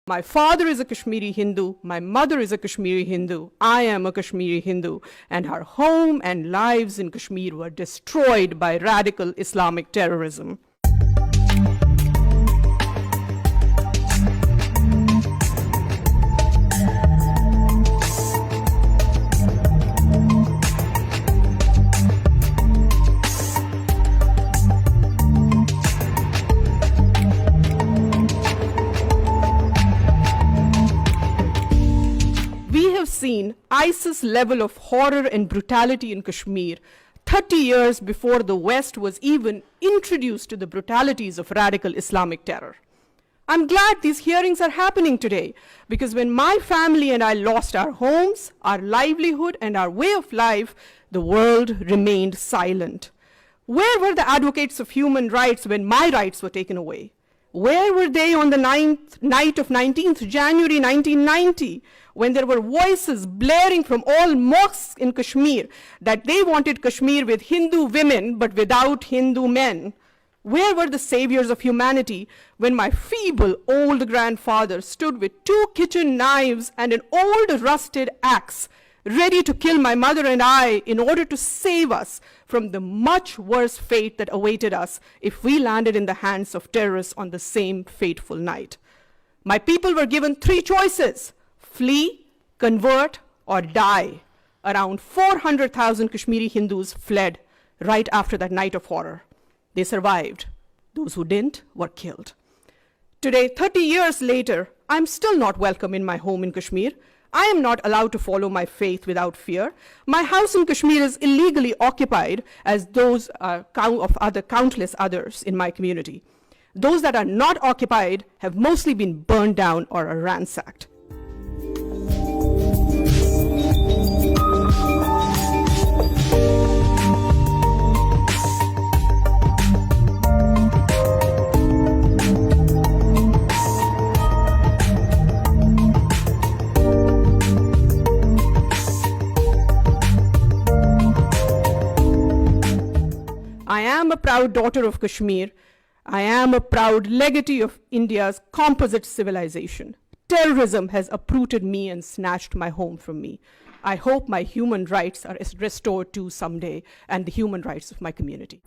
My father is a Kashmiri Hindu, my mother is a Kashmiri Hindu, I am a Kashmiri Hindu, and our home and lives in Kashmir were destroyed by radical Islamic terrorism. We have seen ISIS level of horror and brutality in Kashmir 30 years before the West was even introduced to the brutalities of radical Islamic terror. I'm glad these hearings are happening today because when my family and I lost our homes, our livelihood, and our way of life, the world remained silent. Where were the advocates of human rights when my rights were taken away? Where were they on the night of 19th January 1990 when there were voices blaring from all mosques in Kashmir that they wanted Kashmir with Hindu women but without Hindu men? Where were the saviors of humanity when my feeble old grandfather stood with 2 kitchen knives and an old rusted axe ready to kill my mother and I in order to save us from the much worse fate that awaited us if we landed in the hands of terrorists on the same fateful night? My people were given 3 choices: flee, convert, or die. Around 400,000 Kashmiri Hindus fled right after that night of horror. They survived. Those who didn't were killed. Today, 30 years later, I'm still not welcome in my home in Kashmir. I am not allowed to follow my faith without fear. My house in Kashmir is illegally occupied as those of countless others in my community. Those that are not occupied have mostly been burned down or are ransacked. I am a proud daughter of Kashmir. I am a proud legatee of India's composite civilization. Terrorism has uprooted me and snatched my home from me. I hope my human rights are restored too someday, and the human rights of my community.